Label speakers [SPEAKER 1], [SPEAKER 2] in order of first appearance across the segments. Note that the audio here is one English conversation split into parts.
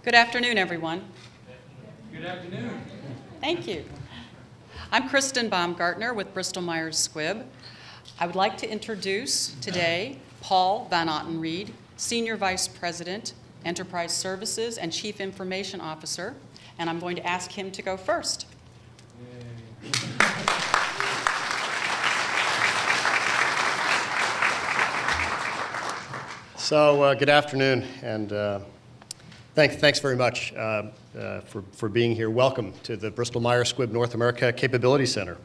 [SPEAKER 1] Good afternoon, everyone.
[SPEAKER 2] Good afternoon.
[SPEAKER 1] Thank you. I'm Kristen Baumgartner with Bristol-Myers Squibb. I would like to introduce today Paul Van Otten-Reed, Senior Vice President, Enterprise Services and Chief Information Officer, and I'm going to ask him to go first.
[SPEAKER 3] So good afternoon, and thanks very much for being here. Welcome to the Bristol-Myers Squibb North America Capability Center.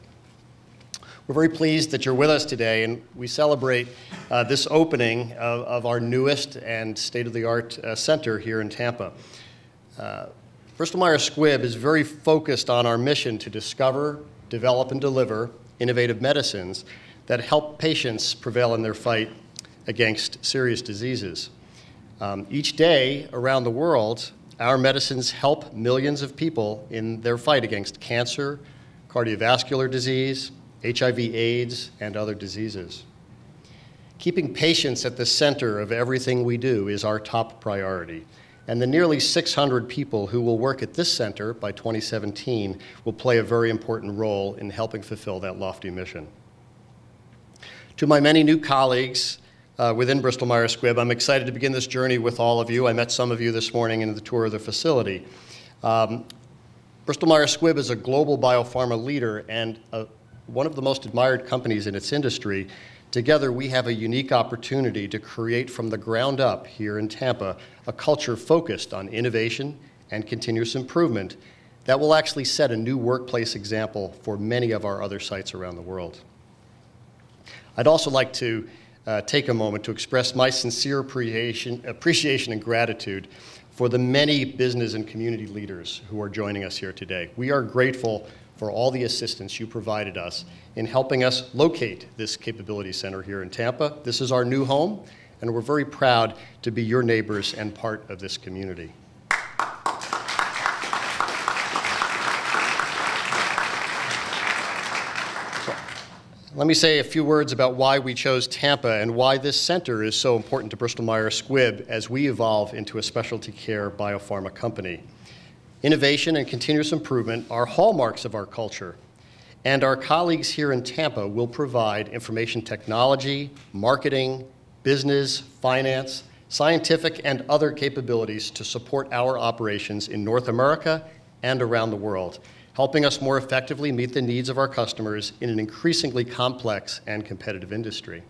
[SPEAKER 3] We're very pleased that you're with us today, and we celebrate this opening of our newest and state-of-the-art center here in Tampa. Bristol-Myers Squibb is very focused on our mission to discover, develop, and deliver innovative medicines that help patients prevail in their fight against serious diseases. Each day around the world, our medicines help millions of people in their fight against cancer, cardiovascular disease, HIV/AIDS, and other diseases. Keeping patients at the center of everything we do is our top priority, and the nearly 600 people who will work at this center by 2017 will play a very important role in helping fulfill that lofty mission. To my many new colleagues within Bristol-Myers Squibb, I'm excited to begin this journey with all of you. I met some of you this morning in the tour of the facility. Bristol-Myers Squibb is a global biopharma leader and one of the most admired companies in its industry. Together, we have a unique opportunity to create from the ground up here in Tampa a culture focused on innovation and continuous improvement that will actually set a new workplace example for many of our other sites around the world. I'd also like to take a moment to express my sincere appreciation and gratitude for the many business and community leaders who are joining us here today. We are grateful for all the assistance you provided us in helping us locate this capability center here in Tampa. This is our new home, and we're very proud to be your neighbors and part of this community. Let me say a few words about why we chose Tampa and why this center is so important to Bristol-Myers Squibb as we evolve into a specialty care biopharma company. Innovation and continuous improvement are hallmarks of our culture, and our colleagues here in Tampa will provide information technology, marketing, business, finance, scientific, and other capabilities to support our operations in North America and around the world, helping us more effectively meet the needs of our customers in an increasingly complex and competitive industry.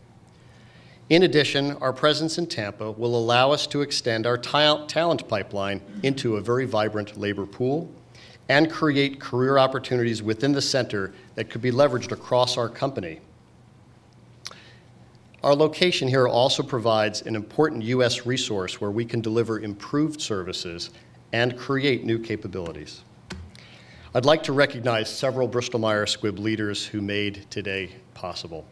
[SPEAKER 3] In addition, our presence in Tampa will allow us to extend our talent pipeline into a very vibrant labor pool and create career opportunities within the center that could be leveraged across our company. Our location here also provides an important U.S. resource where we can deliver improved services and create new capabilities. I'd like to recognize several Bristol-Myers Squibb leaders who made today possible.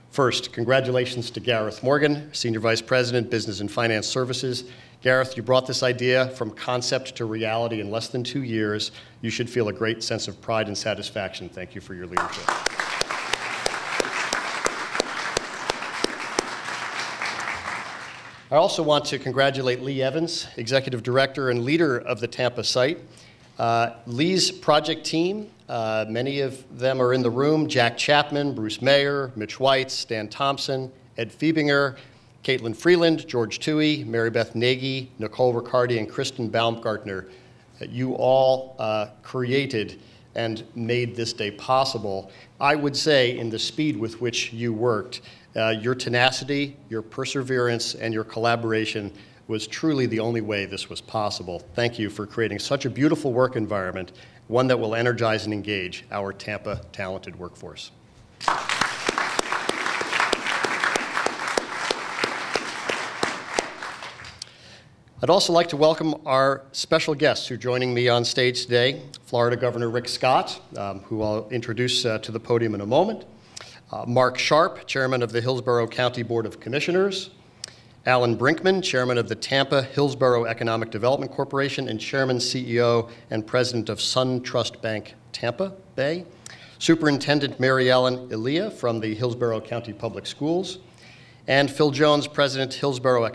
[SPEAKER 3] First, congratulations to Garrett Morgan, Senior Vice President, Business and Finance Services. Garrett, you brought this idea from concept to reality in less than 2 years. You should feel a great sense of pride and satisfaction. Thank you for your leadership. I also want to congratulate Lee Evans, Executive Director and leader of the Tampa site. Lee's project team, many of them are in the room: Jack Chapman, Bruce Mayer, Mitch Weitz, Stan Thompson, Ed Fiebinger, Caitlin Freeland, George Toohey, Mary Beth Nagy, Nicole Riccardi, and Kristen Baumgartner. You all created and made this day possible. I would say, in the speed with which you worked, your tenacity, your perseverance, and your collaboration was truly the only way this was possible. Thank you for creating such a beautiful work environment, one that will energize and engage our Tampa talented workforce. I'd also like to welcome our special guests who are joining me on stage today: Florida Governor Rick Scott, who I'll introduce to the podium in a moment; Mark Sharp, Chairman of the Hillsborough County Board of Commissioners; Alan Brinkman, Chairman of the Tampa Hillsborough Economic Development Corporation and Chairman, CEO, and President of SunTrust Bank Tampa Bay; Superintendent Mary Ellen Elia from the Hillsborough County Public Schools; and Phil Jones, President, Hillsborough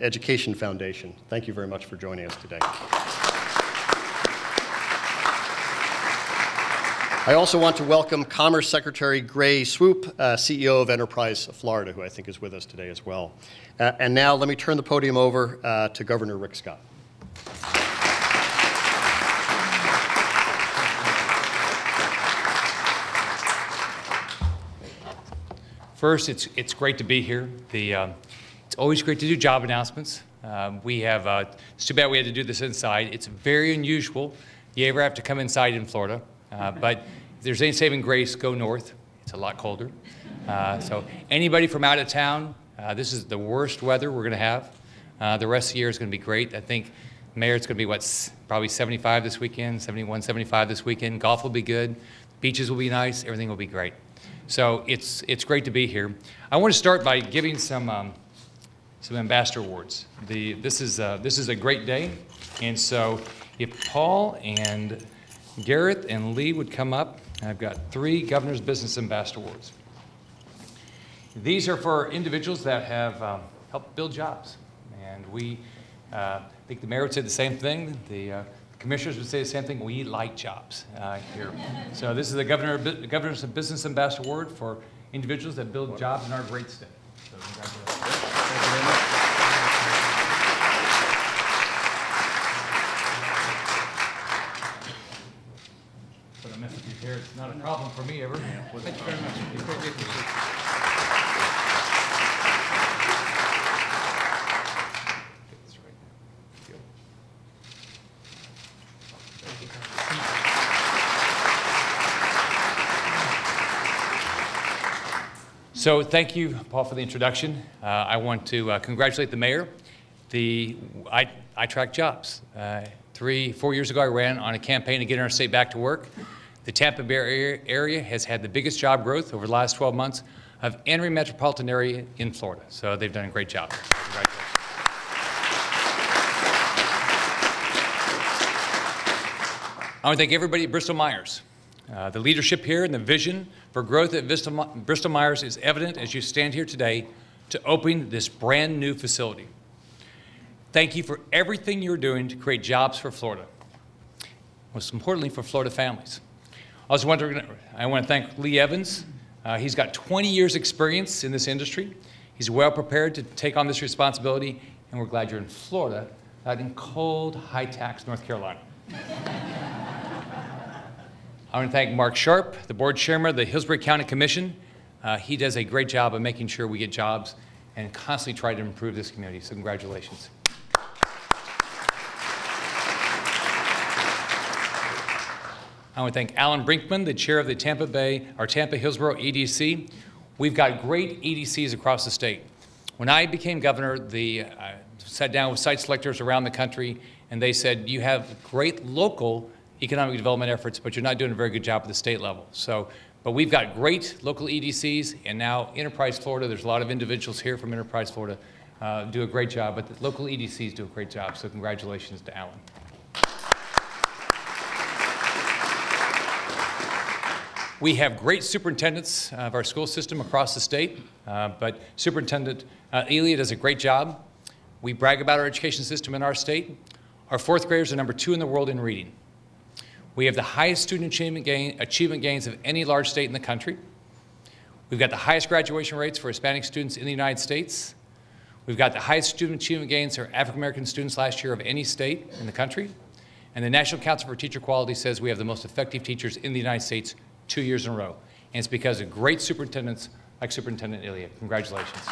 [SPEAKER 3] Education Foundation. Thank you very much for joining us today. I also want to welcome Commerce Secretary Gray Swoop, CEO of Enterprise Florida, who I think is with us today as well. And now let me turn the podium over to Governor Rick Scott.
[SPEAKER 2] First, it's great to be here. It's always great to do job announcements. It's too bad we had to do this inside. It's very unusual. You ever have to come inside in Florida. But if there's any saving grace, go north. It's a lot colder. So anybody from out of town, this is the worst weather we're going to have. The rest of the year is going to be great. I think, Mayor, it's going to be, probably 75 this weekend, 71, 75 this weekend. Golf will be good. Beaches will be nice. Everything will be great. So it's great to be here. I want to start by giving some ambassador awards. This is a great day. And so if Paul and Garrett and Lee would come up. I've got 3 Governor's Business Ambassador Awards. These are for individuals that have helped build jobs. And I think the mayor would say the same thing. The commissioners would say the same thing. We like jobs here. So this is the Governor's Business Ambassador Award for individuals that build jobs in our great state. So congratulations. Thank you very much. It's not a problem for me ever. Thank you very much. So thank you, Paul, for the introduction. I want to congratulate the mayor. I track jobs. 3-4 years ago, I ran on a campaign to get our state back to work. The Tampa Bay area has had the biggest job growth over the last 12 months of any metropolitan area in Florida. So they've done a great job. Congratulations. I want to thank everybody at Bristol-Myers. The leadership here and the vision for growth at Bristol-Myers is evident as you stand here today to open this brand new facility. Thank you for everything you're doing to create jobs for Florida. Most importantly, for Florida families. I want to thank Lee Evans. He's got 20 years experience in this industry. He's well prepared to take on this responsibility, and we're glad you're in Florida, not in cold, high-tax North Carolina. I want to thank Mark Sharp, the board chairman of the Hillsborough County Commission. He does a great job of making sure we get jobs and constantly try to improve this community, so congratulations. I want to thank Alan Brinkman, the chair of the Tampa Hillsborough EDC. We've got great EDCs across the state. When I became governor, I sat down with site selectors around the country, and they said, you have great local economic development efforts, but you're not doing a very good job at the state level. But we've got great local EDCs, and now Enterprise Florida, there's a lot of individuals here from Enterprise Florida do a great job, but the local EDCs do a great job, so congratulations to Alan. We have great superintendents of our school system across the state, but Superintendent Elia does a great job. We brag about our education system in our state. Our 4th graders are #2 in the world in reading. We have the highest student achievement gains of any large state in the country. We've got the highest graduation rates for Hispanic students in the United States. We've got the highest student achievement gains for African American students last year of any state in the country. And the National Council for Teacher Quality says we have the most effective teachers in the United States 2 years in a row. And it's because of great superintendents like Superintendent Elia. Congratulations.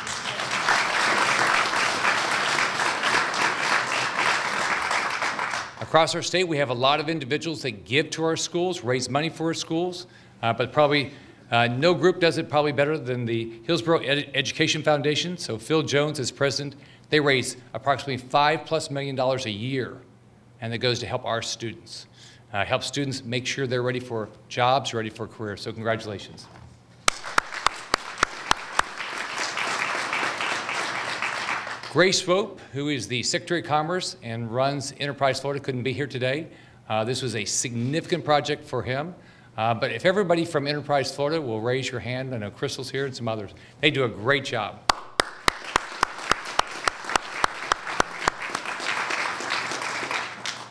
[SPEAKER 2] Across our state, we have a lot of individuals that give to our schools, raise money for our schools, but probably no group does it probably better than the Hillsborough Education Foundation. So Phil Jones is president. They raise approximately $5+ million a year, and that goes to help our students. Help students make sure they're ready for jobs, ready for careers. So congratulations. Grace Swope, who is the Secretary of Commerce and runs Enterprise Florida, couldn't be here today. This was a significant project for him. But if everybody from Enterprise Florida will raise your hand, I know Crystal's here and some others. They do a great job.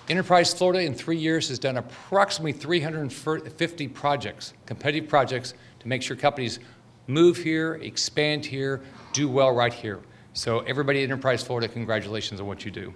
[SPEAKER 2] Enterprise Florida in 3 years has done approximately 350 projects, competitive projects, to make sure companies move here, expand here, do well right here. So everybody at Enterprise Florida, congratulations on what you do.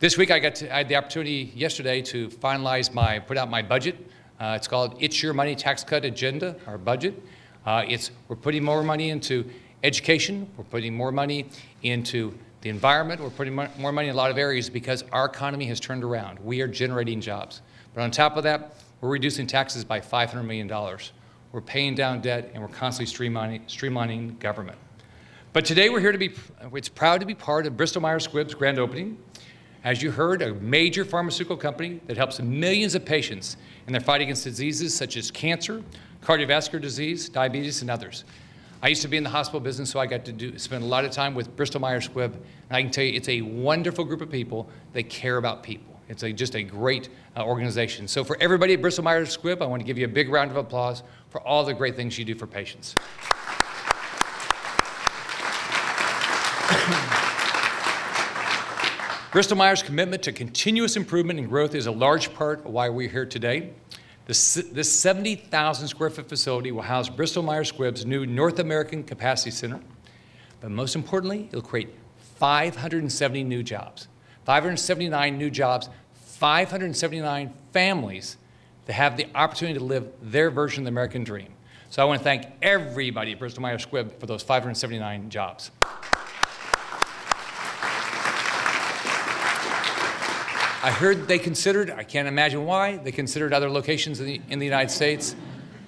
[SPEAKER 2] This week I had the opportunity yesterday to finalize put out my budget. It's called It's Your Money Tax Cut Agenda, our budget. We're putting more money into education, we're putting more money into the environment, we're putting more money in a lot of areas because our economy has turned around. We are generating jobs. But on top of that, we're reducing taxes by $500 million. We're paying down debt, and we're constantly streamlining government. But today we're here it's proud to be part of Bristol-Myers Squibb's grand opening. As you heard, a major pharmaceutical company that helps millions of patients in their fight against diseases such as cancer, cardiovascular disease, diabetes, and others. I used to be in the hospital business, so I got to spend a lot of time with Bristol-Myers Squibb, and I can tell you it's a wonderful group of people that care about people. It's just a great organization. So for everybody at Bristol-Myers Squibb, I want to give you a big round of applause for all the great things you do for patients. Bristol-Myers' commitment to continuous improvement and growth is a large part of why we're here today. This 70,000 square foot facility will house Bristol-Myers Squibb's new North American Capacity Center. But most importantly, it'll create 570 new jobs, 579 new jobs, 579 families that have the opportunity to live their version of the American dream. So I want to thank everybody at Bristol-Myers Squibb for those 579 jobs. I heard they considered, I can't imagine why, they considered other locations in the United States.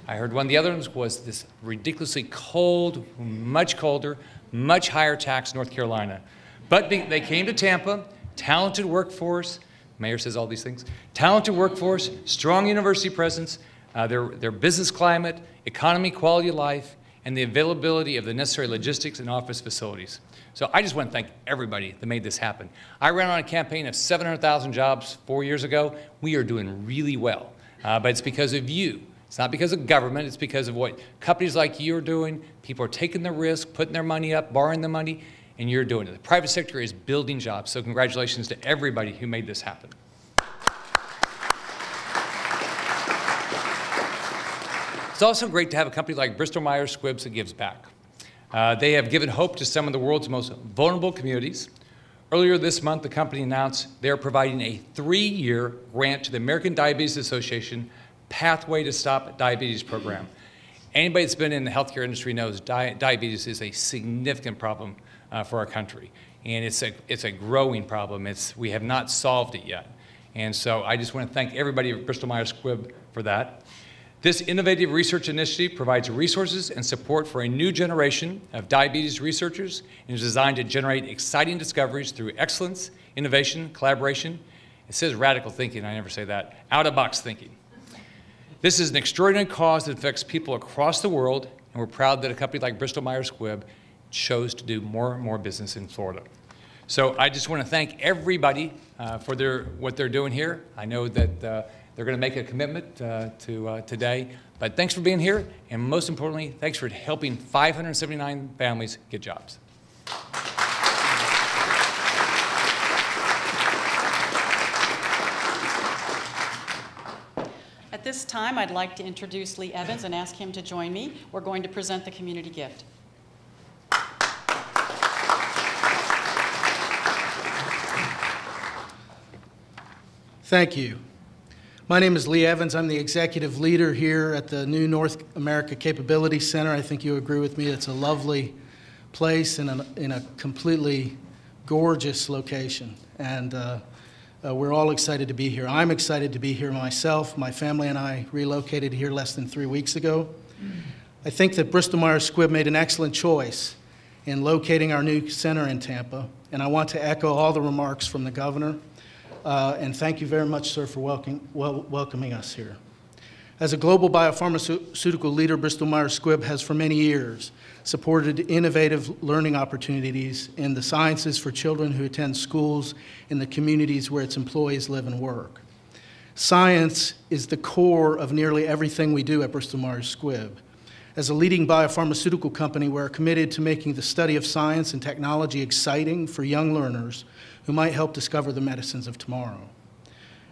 [SPEAKER 2] I heard one of the other ones was this ridiculously cold, much colder, much higher tax North Carolina. But they came to Tampa, talented workforce, mayor says all these things, talented workforce, strong university presence, their business climate, economy, quality of life, and the availability of the necessary logistics and office facilities. So I just want to thank everybody that made this happen. I ran on a campaign of 700,000 jobs 4 years ago. We are doing really well, but it's because of you. It's not because of government, it's because of what companies like you are doing. People are taking the risk, putting their money up, borrowing the money, and you're doing it. The private sector is building jobs, so congratulations to everybody who made this happen. It's also great to have a company like Bristol-Myers Squibb that gives back. They have given hope to some of the world's most vulnerable communities. Earlier this month, the company announced they are providing a 3-year grant to the American Diabetes Association Pathway to Stop Diabetes program. Anybody that's been in the healthcare industry knows diabetes is a significant problem for our country. And it's a growing problem. We have not solved it yet. And so I just want to thank everybody at Bristol-Myers Squibb for that. This innovative research initiative provides resources and support for a new generation of diabetes researchers and is designed to generate exciting discoveries through excellence, innovation, collaboration. It says radical thinking, I never say that, out-of-box thinking. This is an extraordinary cause that affects people across the world, and we're proud that a company like Bristol-Myers Squibb chose to do more and more business in Florida. So I just want to thank everybody for what they're doing here. I know that they're going to make a commitment today. But thanks for being here, and most importantly, thanks for helping 579 families get jobs.
[SPEAKER 1] At this time, I'd like to introduce Lee Evans and ask him to join me. We're going to present the community gift.
[SPEAKER 4] Thank you. My name is Lee Evans. I'm the executive leader here at the new North America Capability Center. I think you agree with me. It's a lovely place in a completely gorgeous location. And we're all excited to be here. I'm excited to be here myself. My family and I relocated here less than 3 weeks ago. I think that Bristol-Myers Squibb made an excellent choice in locating our new center in Tampa. And I want to echo all the remarks from the governor. And thank you very much, sir, for welcoming us here. As a global biopharmaceutical leader, Bristol-Myers Squibb has for many years supported innovative learning opportunities in the sciences for children who attend schools in the communities where its employees live and work. Science is the core of nearly everything we do at Bristol-Myers Squibb. As a leading biopharmaceutical company, we're committed to making the study of science and technology exciting for young learners who might help discover the medicines of tomorrow.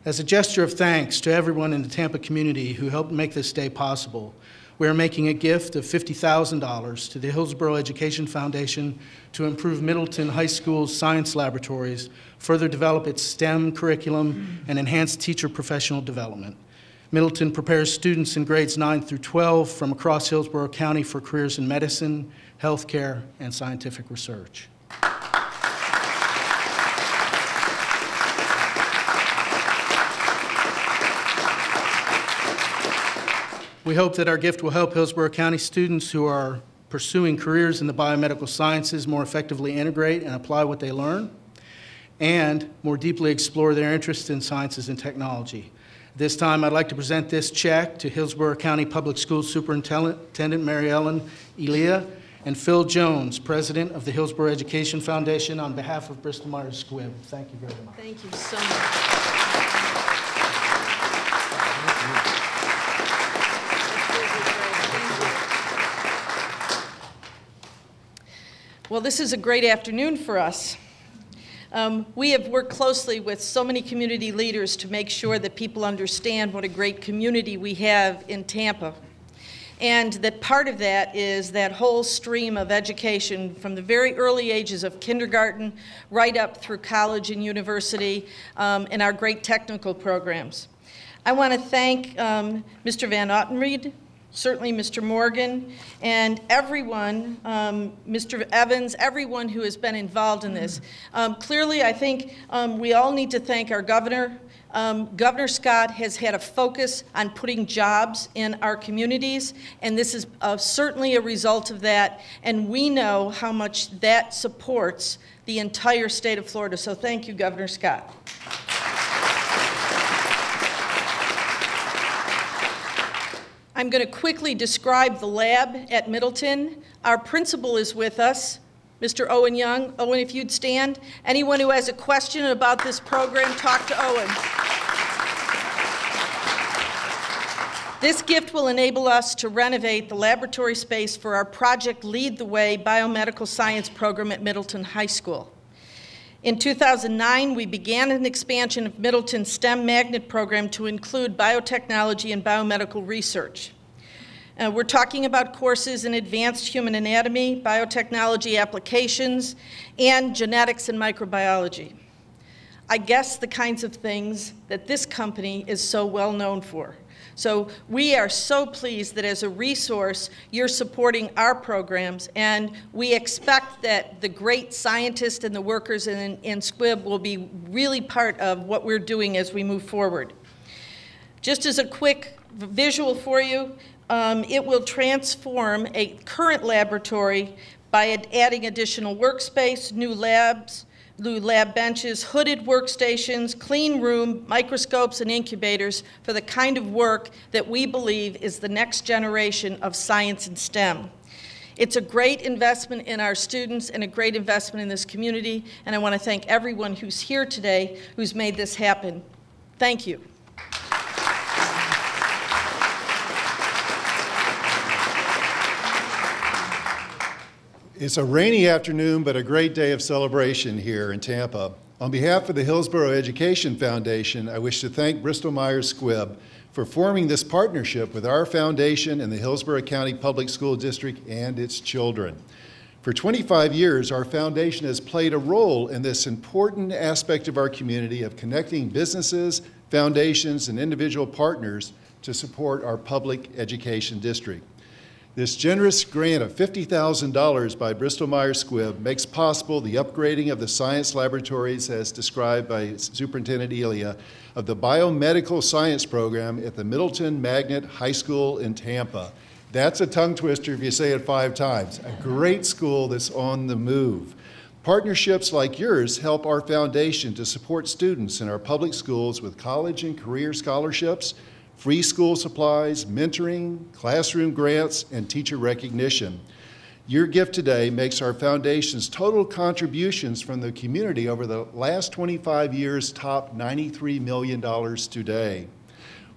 [SPEAKER 4] As a gesture of thanks to everyone in the Tampa community who helped make this day possible, we are making a gift of $50,000 to the Hillsborough Education Foundation to improve Middleton High School's science laboratories, further develop its STEM curriculum, and enhance teacher professional development. Middleton prepares students in grades 9 through 12 from across Hillsborough County for careers in medicine, healthcare, and scientific research. We hope that our gift will help Hillsborough County students who are pursuing careers in the biomedical sciences more effectively integrate and apply what they learn, and more deeply explore their interest in sciences and technology. This time, I'd like to present this check to Hillsborough County Public Schools Superintendent Mary Ellen Elia and Phil Jones, President of the Hillsborough Education Foundation, on behalf of Bristol-Myers Squibb. Thank you very much.
[SPEAKER 5] Thank you so much. Well, this is a great afternoon for us. We have worked closely with so many community leaders to make sure that people understand what a great community we have in Tampa. And that part of that is that whole stream of education from the very early ages of kindergarten right up through college and university and our great technical programs. I want to thank Mr. Van Ottenried, certainly Mr. Morgan, and everyone, Mr. Evans, everyone who has been involved in this. Clearly, I think we all need to thank our governor. Governor Scott has had a focus on putting jobs in our communities, and this is certainly a result of that, and we know how much that supports the entire state of Florida. So thank you, Governor Scott. I'm going to quickly describe the lab at Middleton. Our principal is with us, Mr. Owen Young. Owen, if you'd stand. Anyone who has a question about this program, talk to Owen. This gift will enable us to renovate the laboratory space for our Project Lead the Way biomedical science program at Middleton High School. In 2009, we began an expansion of Middleton's STEM magnet program to include biotechnology and biomedical research. We're talking about courses in advanced human anatomy, biotechnology applications, and genetics and microbiology. I guess the kinds of things that this company is so well known for. So we are so pleased that as a resource, you're supporting our programs, and we expect that the great scientists and the workers in Squibb will be really part of what we're doing as we move forward. Just as a quick visual for you, it will transform a current laboratory by adding additional workspace, new lab benches, hooded workstations, clean room, microscopes, and incubators for the kind of work that we believe is the next generation of science and STEM. It's a great investment in our students and a great investment in this community, and I want to thank everyone who's here today who's made this happen. Thank you.
[SPEAKER 6] It's a rainy afternoon, but a great day of celebration here in Tampa. On behalf of the Hillsborough Education Foundation, I wish to thank Bristol-Myers Squibb for forming this partnership with our foundation and the Hillsborough County Public School District and its children. For 25 years, our foundation has played a role in this important aspect of our community of connecting businesses, foundations, and individual partners to support our public education district. This generous grant of $50,000 by Bristol-Myers Squibb makes possible the upgrading of the science laboratories as described by Superintendent Elia of the biomedical science program at the Middleton Magnet High School in Tampa. That's a tongue twister if you say it 5 times. A great school that's on the move. Partnerships like yours help our foundation to support students in our public schools with college and career scholarships, free school supplies, mentoring, classroom grants, and teacher recognition. Your gift today makes our foundation's total contributions from the community over the last 25 years top $93 million today.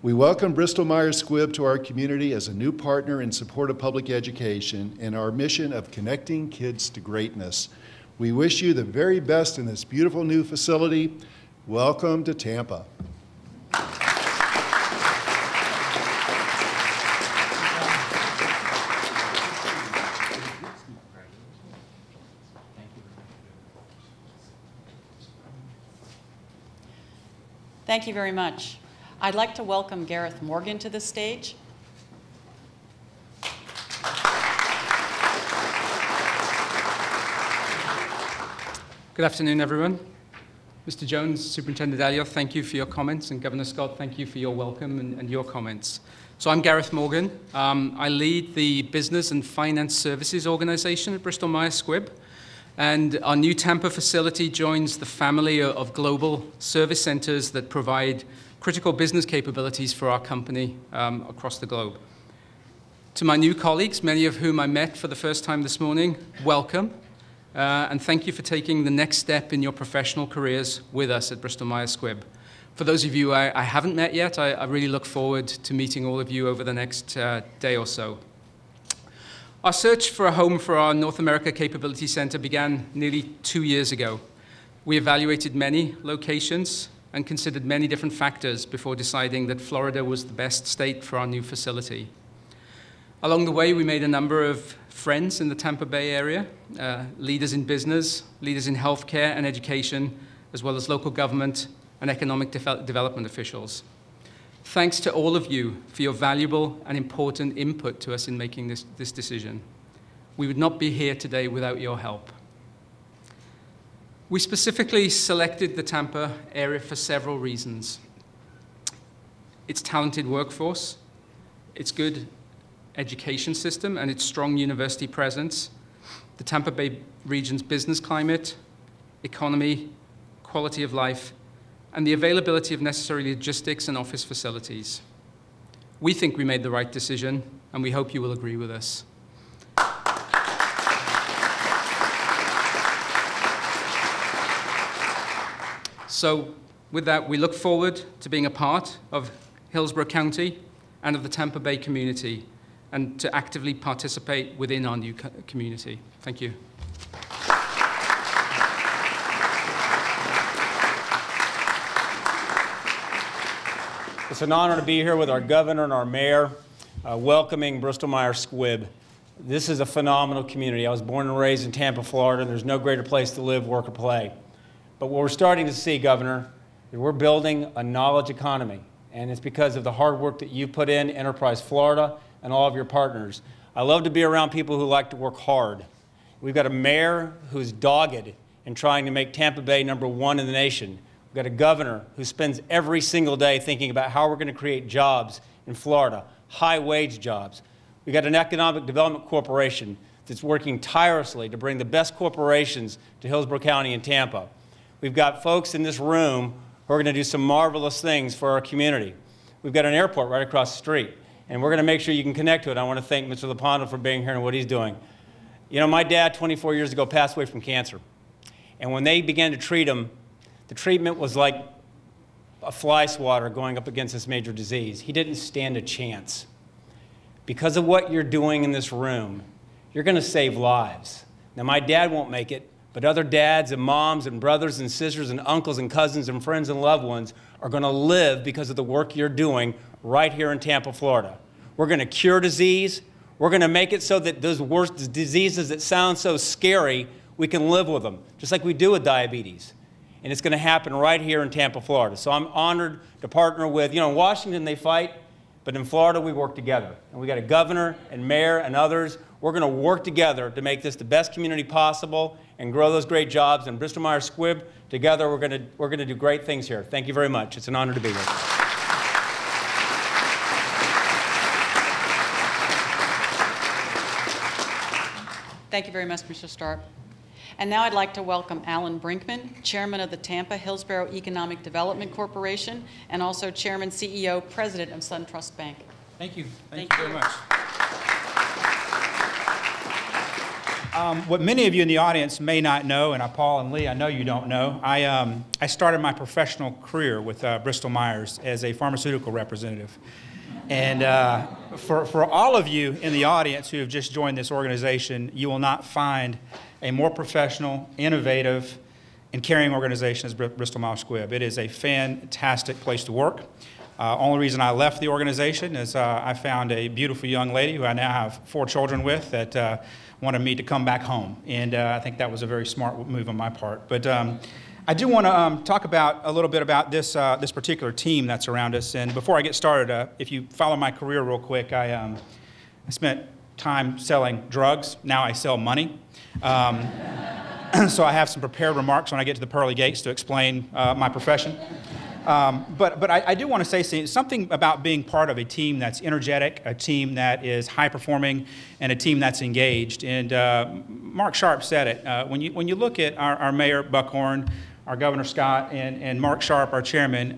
[SPEAKER 6] We welcome Bristol-Myers Squibb to our community as a new partner in support of public education and our mission of connecting kids to greatness. We wish you the very best in this beautiful new facility. Welcome to Tampa.
[SPEAKER 1] Thank you very much. I'd like to welcome Garrett Morgan to the stage.
[SPEAKER 7] Good afternoon, everyone. Mr. Jones, Superintendent Elliott, thank you for your comments, and Governor Scott, thank you for your welcome and your comments. So I'm Garrett Morgan. I lead the Business and Finance Services Organization at Bristol-Myers Squibb, and our new Tampa facility joins the family of global service centers that provide critical business capabilities for our company across the globe. To my new colleagues, many of whom I met for the first time this morning, welcome. And thank you for taking the next step in your professional careers with us at Bristol-Myers Squibb. For those of you I haven't met yet, I really look forward to meeting all of you over the next day or so. Our search for a home for our North America Capability Center began nearly 2 years ago. We evaluated many locations and considered many different factors before deciding that Florida was the best state for our new facility. Along the way, we made a number of friends in the Tampa Bay area, leaders in business, leaders in healthcare and education, as well as local government and economic development officials. Thanks to all of you for your valuable and important input to us in making this decision. We would not be here today without your help. We specifically selected the Tampa area for several reasons. Its talented workforce, its good education system and its strong university presence, the Tampa Bay region's business climate, economy, quality of life, and the availability of necessary logistics and office facilities. We think we made the right decision, and we hope you will agree with us. So with that, we look forward to being a part of Hillsborough County and of the Tampa Bay community, and to actively participate within our new community. Thank you.
[SPEAKER 8] It's an honor to be here with our governor and our mayor, welcoming Bristol-Myers Squibb. This is a phenomenal community. I was born and raised in Tampa, Florida, and there's no greater place to live, work, or play. But what we're starting to see, Governor, is we're building a knowledge economy, and it's because of the hard work that you put in, Enterprise Florida, and all of your partners. I love to be around people who like to work hard. We've got a mayor who's dogged in trying to make Tampa Bay #1 in the nation. We've got a governor who spends every single day thinking about how we're going to create jobs in Florida, high-wage jobs. We've got an economic development corporation that's working tirelessly to bring the best corporations to Hillsborough County and Tampa. We've got folks in this room who are going to do some marvelous things for our community. We've got an airport right across the street, and we're going to make sure you can connect to it. I want to thank Mr. Lepondo for being here and what he's doing. You know, my dad, 24 years ago, passed away from cancer. And when they began to treat him, the treatment was like a fly swatter going up against this major disease. He didn't stand a chance. Because of what you're doing in this room, you're going to save lives. Now, my dad won't make it, but other dads and moms and brothers and sisters and uncles and cousins and friends and loved ones are going to live because of the work you're doing right here in Tampa, Florida. We're going to cure disease. We're going to make it so that those worst diseases that sound so scary, we can live with them, just like we do with diabetes. And it's going to happen right here in Tampa, Florida. So I'm honored to partner with, you know, in Washington they fight, but in Florida we work together. And we got a governor and mayor and others. We're going to work together to make this the best community possible and grow those great jobs. And Bristol-Myers Squibb, together we're going to do great things here. Thank you very much. It's an honor to be here.
[SPEAKER 1] Thank you very much, Mr. Stark. And now I'd like to welcome Alan Brinkman, Chairman of the Tampa Hillsborough Economic Development Corporation, and also Chairman, CEO, President of SunTrust Bank.
[SPEAKER 9] Thank you. Thank you very much. What many of you in the audience may not know, and Paul and Lee, I know you don't know, I started my professional career with Bristol-Myers as a pharmaceutical representative. And for all of you in the audience who have just joined this organization, you will not find a more professional, innovative, and caring organization as Bristol-Myers Squibb. It is a fantastic place to work. Only reason I left the organization is I found a beautiful young lady who I now have 4 children with that wanted me to come back home. And I think that was a very smart move on my part. But I do want to talk about a little bit about this particular team that's around us. And before I get started, if you follow my career real quick, I spent time selling drugs. Now I sell money. So I have some prepared remarks when I get to the pearly gates to explain my profession. But I do want to say something about being part of a team that's energetic, a team that is high performing, and a team that's engaged. And Mark Sharp said it. When you look at our Mayor Buckhorn, our Governor Scott, and Mark Sharp, our chairman,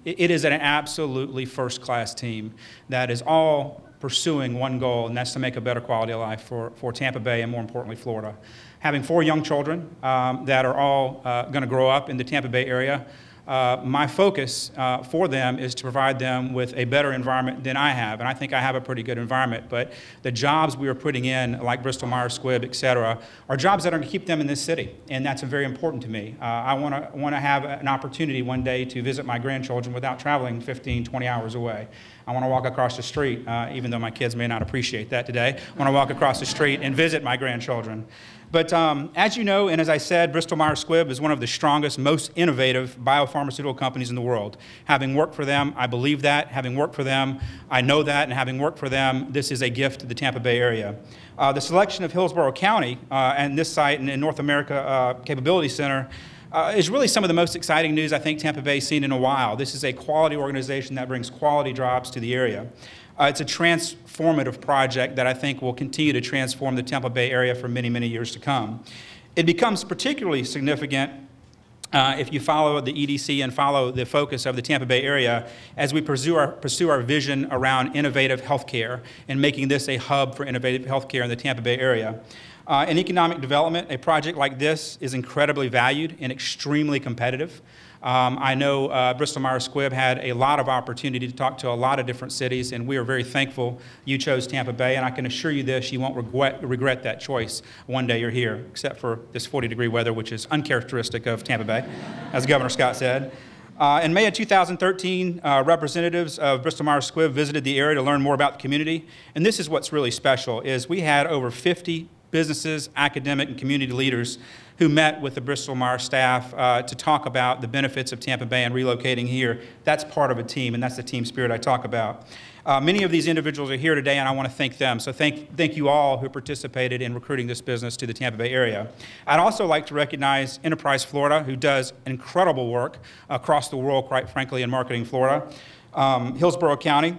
[SPEAKER 9] it is an absolutely first-class team that is all pursuing one goal, and that's to make a better quality of life for Tampa Bay and, more importantly, Florida. Having 4 young children that are all going to grow up in the Tampa Bay area, my focus for them is to provide them with a better environment than I have, and I think I have a pretty good environment, but the jobs we are putting in, like Bristol-Myers Squibb, et cetera, are jobs that are going to keep them in this city, and that's very important to me. I want to have an opportunity one day to visit my grandchildren without traveling 15, 20 hours away. I want to walk across the street, even though my kids may not appreciate that today. I want to walk across the street and visit my grandchildren. But as you know, and as I said, Bristol-Myers Squibb is one of the strongest, most innovative biopharmaceutical companies in the world. Having worked for them, I believe that. Having worked for them, I know that. And having worked for them, this is a gift to the Tampa Bay area. The selection of Hillsborough County and this site in North America Capability Center is really some of the most exciting news I think Tampa Bay's seen in a while. This is a quality organization that brings quality jobs to the area. It's a transformative project that I think will continue to transform the Tampa Bay area for many, many years to come. It becomes particularly significant if you follow the EDC and follow the focus of the Tampa Bay area as we pursue our vision around innovative healthcare and making this a hub for innovative healthcare in the Tampa Bay area. In economic development, a project like this is incredibly valued and extremely competitive. I know Bristol-Myers Squibb had a lot of opportunity to talk to a lot of different cities, and we are very thankful you chose Tampa Bay, and I can assure you this, you won't regret that choice one day you're here, except for this 40-degree weather, which is uncharacteristic of Tampa Bay, as Governor Scott said. In May of 2013, representatives of Bristol-Myers Squibb visited the area to learn more about the community, and this is what's really special, is we had over 50 businesses, academic, and community leaders who met with the Bristol-Myers staff to talk about the benefits of Tampa Bay and relocating here. That's part of a team, and that's the team spirit I talk about. Many of these individuals are here today, and I want to thank them. So thank you all who participated in recruiting this business to the Tampa Bay area. I'd also like to recognize Enterprise Florida, who does incredible work across the world, quite frankly, in marketing Florida. Hillsborough County,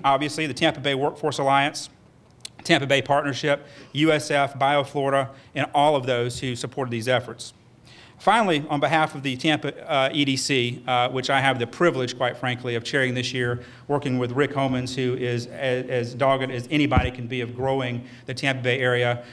[SPEAKER 9] obviously, the Tampa Bay Workforce Alliance, Tampa Bay Partnership, USF, BioFlorida, and all of those who supported these efforts. Finally, on behalf of the Tampa EDC, which I have the privilege, quite frankly, of chairing this year, working with Rick Homans, who is as dogged as anybody can be of growing the Tampa Bay area,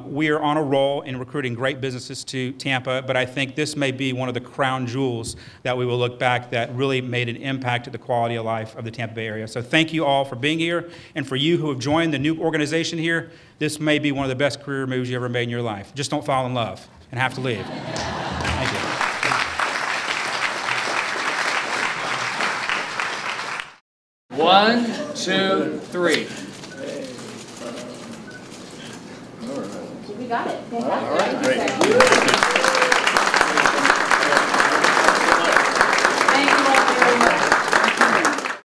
[SPEAKER 9] we are on a roll in recruiting great businesses to Tampa, but I think this may be one of the crown jewels that we will look back that really made an impact to the quality of life of the Tampa Bay area. So thank you all for being here, and for you who have joined the new organization here, this may be one of the best career moves you ever made in your life. Just don't fall in love and have to leave. Thank you.
[SPEAKER 2] 1, 2, 3.
[SPEAKER 10] We got it. Fantastic. All right, great.